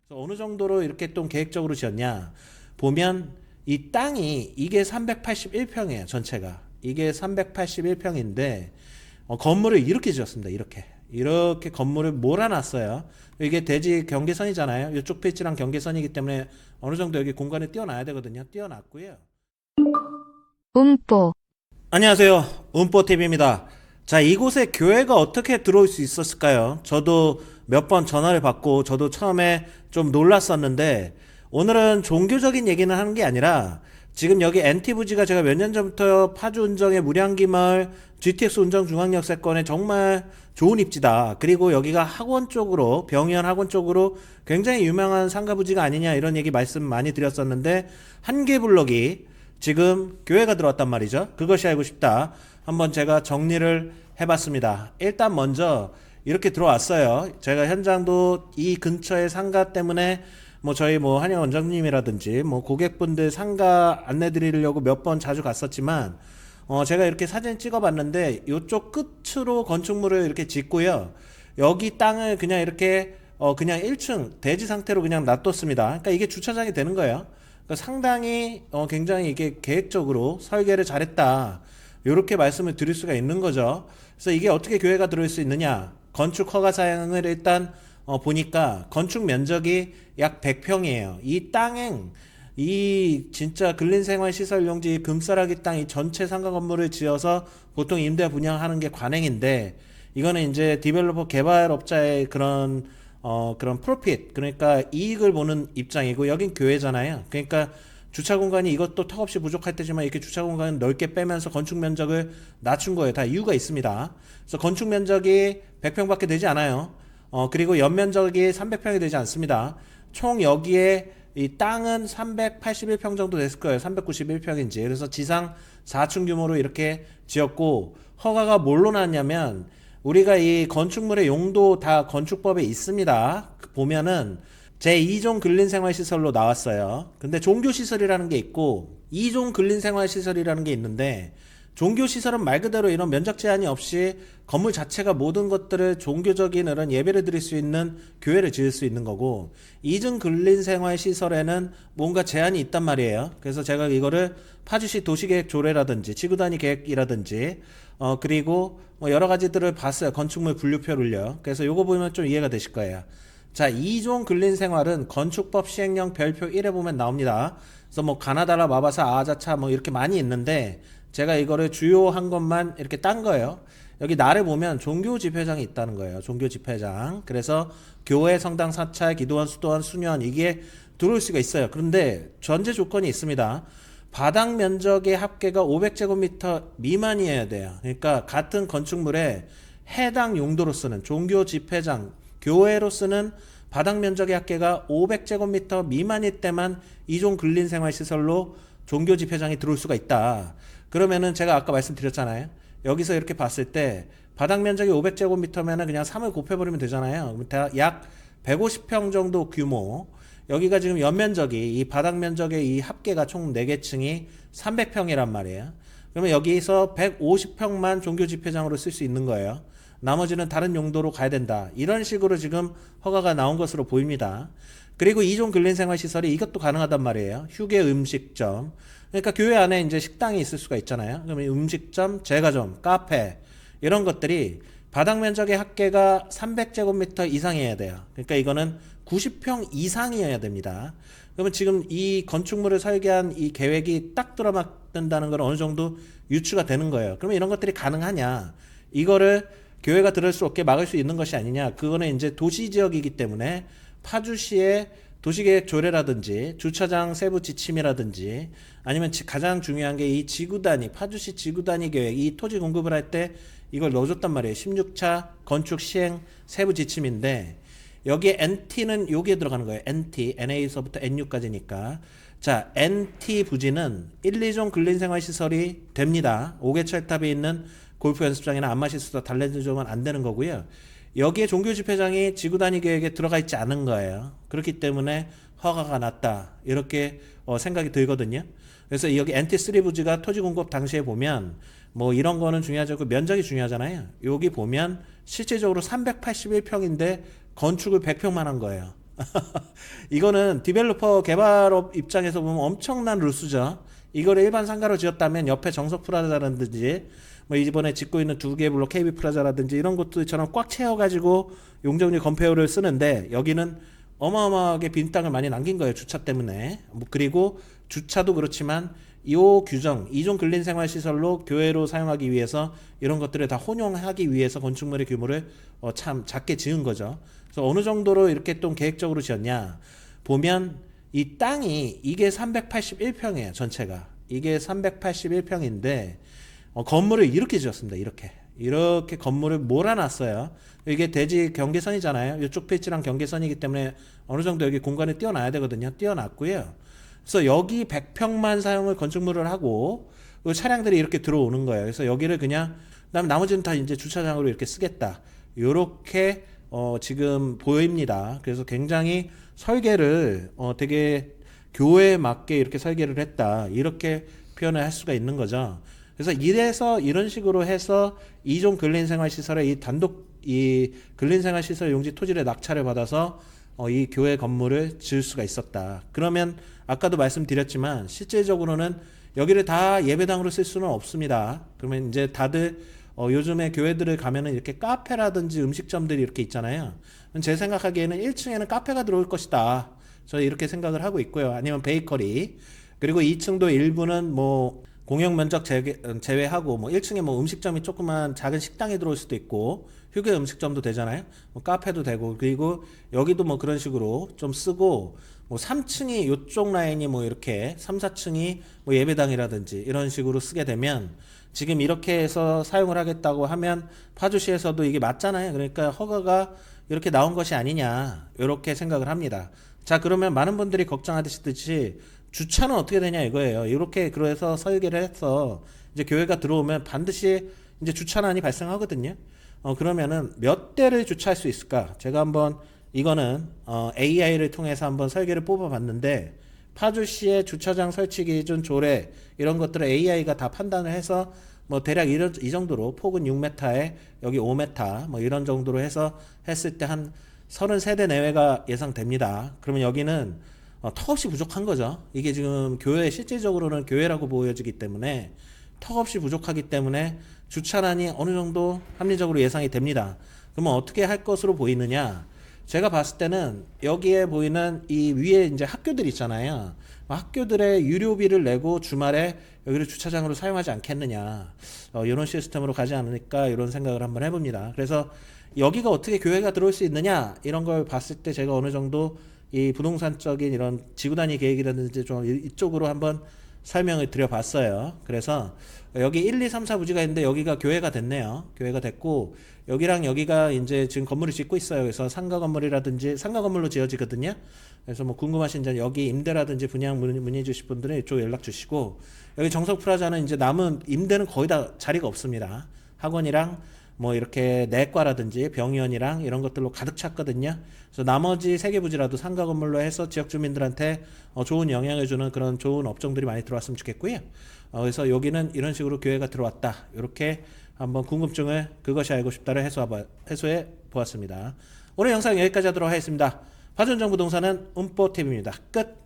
그래서 어느 정도로 이렇게 좀 계획적으로 지었냐 보면 이 땅이 이게 381평이에요. 전체가 이게 381평인데 건물을 이렇게 지었습니다. 이렇게 건물을 몰아놨어요. 이게 대지 경계선이잖아요. 이쪽 필지랑 경계선이기 때문에 어느 정도 여기 공간을 띄워놔야 되거든요. 띄워놨고요. 음보, 안녕하세요. 음뽀TV입니다. 자, 이곳에 교회가 어떻게 들어올 수 있었을까요? 저도 몇 번 전화를 받고 저도 처음에 좀 놀랐었는데 오늘은 종교적인 얘기는 하는 게 아니라 지금 여기 NT부지가 제가 몇 년 전부터 파주 운정의 무량기마을 GTX 운정 중앙역세권에 정말 좋은 입지다. 그리고 여기가 학원 쪽으로 병현 학원 쪽으로 굉장히 유명한 상가부지가 아니냐 이런 얘기 말씀 많이 드렸었는데 한계블럭이 지금 교회가 들어왔단 말이죠. 그것이 알고 싶다. 한번 제가 정리를 해봤습니다. 일단 먼저 이렇게 들어왔어요. 제가 현장도 이 근처의 상가 때문에 뭐 저희 뭐 한영 원장님이라든지 뭐 고객분들 상가 안내 드리려고 몇 번 자주 갔었지만 제가 이렇게 사진 찍어봤는데 이쪽 끝으로 건축물을 이렇게 짓고요. 여기 땅을 그냥 이렇게 그냥 1층 대지 상태로 그냥 놔뒀습니다. 그러니까 이게 주차장이 되는 거예요. 그러니까 상당히 굉장히 이게 계획적으로 설계를 잘했다. 이렇게 말씀을 드릴 수가 있는 거죠. 그래서 이게 어떻게 교회가 들어올 수 있느냐? 건축 허가 사양을 일단 보니까 건축 면적이 약 100평이에요. 이 땅엔 이 진짜 근린생활시설용지 금싸라기 땅 이 전체 상가 건물을 지어서 보통 임대 분양하는 게 관행인데 이거는 이제 디벨로퍼 개발업자의 그런 프로핏 그러니까 이익을 보는 입장이고 여긴 교회잖아요. 그러니까 주차 공간이 이것도 턱없이 부족할 때지만 이렇게 주차 공간을 넓게 빼면서 건축 면적을 낮춘 거예요. 다 이유가 있습니다. 그래서 건축 면적이 100평밖에 되지 않아요. 그리고 연면적이 300평이 되지 않습니다. 총 여기에 이 땅은 381평 정도 됐을 거예요. 391평인지. 그래서 지상 4층 규모로 이렇게 지었고 허가가 뭘로 나왔냐면 우리가 이 건축물의 용도 다 건축법에 있습니다. 보면은 제2종 근린생활시설로 나왔어요. 근데 종교시설이라는 게 있고 2종 근린생활시설이라는 게 있는데 종교시설은 말 그대로 이런 면적 제한이 없이 건물 자체가 모든 것들을 종교적인 이런 예배를 드릴 수 있는 교회를 지을 수 있는 거고 2종 근린생활시설에는 뭔가 제한이 있단 말이에요. 그래서 제가 이거를 파주시 도시계획 조례라든지 지구단위 계획이라든지 그리고 뭐 여러 가지들을 봤어요. 건축물 분류표를요. 그래서 요거 보면 좀 이해가 되실 거예요. 자, 2종 근린생활은 건축법 시행령 별표 1에 보면 나옵니다. 그래서 뭐 가나다라, 마바사, 아자차 뭐 이렇게 많이 있는데 제가 이거를 주요한 것만 이렇게 딴 거예요. 여기 나를 보면 종교 집회장이 있다는 거예요. 종교 집회장. 그래서 교회, 성당, 사찰, 기도원, 수도원, 수녀원 이게 들어올 수가 있어요. 그런데 전제 조건이 있습니다. 바닥 면적의 합계가 500제곱미터 미만이어야 돼요. 그러니까 같은 건축물에 해당 용도로 쓰는 종교 집회장, 교회로 쓰는 바닥 면적의 합계가 500제곱미터 미만일 때만 이종 근린생활시설로 종교 집회장이 들어올 수가 있다. 그러면은 제가 아까 말씀드렸잖아요. 여기서 이렇게 봤을 때 바닥 면적이 500제곱미터면은 그냥 3을 곱해버리면 되잖아요. 약 150평 정도 규모. 여기가 지금 연면적이 이 바닥 면적의 이 합계가 총 4개 층이 300평이란 말이에요. 그러면 여기서 150평만 종교 집회장으로 쓸 수 있는 거예요. 나머지는 다른 용도로 가야 된다. 이런 식으로 지금 허가가 나온 것으로 보입니다. 그리고 이종 근린생활시설이 이것도 가능하단 말이에요. 휴게 음식점. 그러니까 교회 안에 이제 식당이 있을 수가 있잖아요. 그러면 음식점, 제과점, 카페 이런 것들이 바닥 면적의 합계가 300제곱미터 이상이어야 돼요. 그러니까 이거는 90평 이상이어야 됩니다. 그러면 지금 이 건축물을 설계한 이 계획이 딱 들어맞는다는 건 어느 정도 유추가 되는 거예요. 그러면 이런 것들이 가능하냐? 이거를 교회가 들을 수 없게 막을 수 있는 것이 아니냐? 그거는 이제 도시지역이기 때문에 파주시의 도시계획 조례라든지 주차장 세부 지침이라든지 아니면 가장 중요한 게 이 지구단위 파주시 지구단위 계획 이 토지 공급을 할 때 이걸 넣어줬단 말이에요. 16차 건축 시행 세부 지침인데 여기에 NT는 여기에 들어가는 거예요. NT, NA에서부터 NU까지니까. 자, NT 부지는 1, 2종 근린생활시설이 됩니다. 5개 철탑에 있는 골프 연습장이나 안마시설도 달래주면 안 되는 거고요. 여기에 종교 집회장이 지구단위 계획에 들어가 있지 않은 거예요. 그렇기 때문에 허가가 났다. 이렇게 생각이 들거든요. 그래서 여기 NT3 부지가 토지 공급 당시에 보면 뭐 이런 거는 중요하지 않고 면적이 중요하잖아요. 여기 보면 실제적으로 381평인데 건축을 100평만 한 거예요. 이거는 디벨로퍼 개발업 입장에서 보면 엄청난 루스죠. 이거를 일반 상가로 지었다면 옆에 정석 프라자라든지 뭐 이번에 짓고 있는 두 개 블록 KB 프라자라든지 이런 것들처럼 꽉 채워가지고 용적률 건폐율을 쓰는데 여기는 어마어마하게 빈 땅을 많이 남긴 거예요. 주차 때문에. 뭐 그리고 주차도 그렇지만 이 규정, 이종 근린생활시설로 교외로 사용하기 위해서 이런 것들을 다 혼용하기 위해서 건축물의 규모를 참 작게 지은 거죠. 그래서 어느 정도로 이렇게 좀 계획적으로 지었냐 보면 이 땅이 이게 381평이에요. 전체가. 이게 381평인데 건물을 이렇게 지었습니다. 이렇게 건물을 몰아놨어요. 이게 대지 경계선이잖아요. 이쪽 필지랑 경계선이기 때문에 어느 정도 여기 공간을 띄워놔야 되거든요. 띄워놨고요. 그래서 여기 100평만 사용을 건축물을 하고 차량들이 이렇게 들어오는 거예요. 그래서 여기를 그냥 나머지는 다 이제 주차장으로 이렇게 쓰겠다. 이렇게 지금 보입니다. 그래서 굉장히 설계를 되게 교회에 맞게 이렇게 설계를 했다. 이렇게 표현을 할 수가 있는 거죠. 그래서 이래서 이런 식으로 해서 이종 근린생활시설의 이 단독 이 근린생활시설 용지 토지를 낙찰을 받아서 이 교회 건물을 지을 수가 있었다. 그러면 아까도 말씀드렸지만 실질적으로는 여기를 다 예배당으로 쓸 수는 없습니다. 그러면 이제 다들 요즘에 교회들을 가면은 이렇게 카페라든지 음식점들이 이렇게 있잖아요. 제 생각하기에는 1층에는 카페가 들어올 것이다. 저는 이렇게 생각을 하고 있고요. 아니면 베이커리. 그리고 2층도 일부는 뭐 공용 면적 제외하고 뭐 1층에 뭐 음식점이 조그만 작은 식당이 들어올 수도 있고 휴게 음식점도 되잖아요. 뭐 카페도 되고 그리고 여기도 뭐 그런 식으로 좀 쓰고 뭐 3층이 요쪽 라인이 뭐 이렇게 3, 4층이 뭐 예배당이라든지 이런 식으로 쓰게 되면 지금 이렇게 해서 사용을 하겠다고 하면 파주시에서도 이게 맞잖아요. 그러니까 허가가 이렇게 나온 것이 아니냐 이렇게 생각을 합니다. 자 그러면 많은 분들이 걱정하시듯이 주차는 어떻게 되냐 이거예요. 이렇게 그래서 설계를 해서 이제 교회가 들어오면 반드시 이제 주차난이 발생하거든요. 그러면은 몇 대를 주차할 수 있을까? 제가 한번 이거는 AI를 통해서 한번 설계를 뽑아봤는데 파주시의 주차장 설치 기준 조례 이런 것들을 AI가 다 판단을 해서 뭐 대략 이 정도로 폭은 6m에 여기 5m 뭐 이런 정도로 해서 했을 때 한 33대 내외가 예상됩니다. 그러면 여기는 턱없이 부족한 거죠. 이게 지금 교회 실질적으로는 교회라고 보여지기 때문에 턱없이 부족하기 때문에 주차난이 어느 정도 합리적으로 예상이 됩니다. 그러면 어떻게 할 것으로 보이느냐? 제가 봤을 때는 여기에 보이는 이 위에 이제 학교들 있잖아요. 학교들의 유료비를 내고 주말에 여기를 주차장으로 사용하지 않겠느냐. 이런 시스템으로 가지 않을까 이런 생각을 한번 해봅니다. 그래서 여기가 어떻게 교회가 들어올 수 있느냐 이런 걸 봤을 때 제가 어느 정도 이 부동산적인 이런 지구단위 계획이라든지 좀 이쪽으로 한번 설명을 드려봤어요. 그래서 여기 1, 2, 3, 4 부지가 있는데 여기가 교회가 됐네요. 교회가 됐고 여기랑 여기가 이제 지금 건물을 짓고 있어요. 그래서 상가 건물이라든지 상가 건물로 지어지거든요. 그래서 뭐 궁금하신 점 여기 임대라든지 분양 문의 주실 분들은 이쪽 연락 주시고 여기 정석 프라자는 이제 남은 임대는 거의 다 자리가 없습니다. 학원이랑 뭐 이렇게 내과라든지 병의원이랑 이런 것들로 가득 찼거든요. 그래서 나머지 세 개 부지라도 상가 건물로 해서 지역 주민들한테 좋은 영향을 주는 그런 좋은 업종들이 많이 들어왔으면 좋겠고요. 그래서 여기는 이런 식으로 교회가 들어왔다. 이렇게 한번 궁금증을 그것이 알고 싶다를 해소해 보았습니다. 오늘 영상 여기까지 하도록 하겠습니다. 파주운정부동산은 운뽀TV입니다. 끝.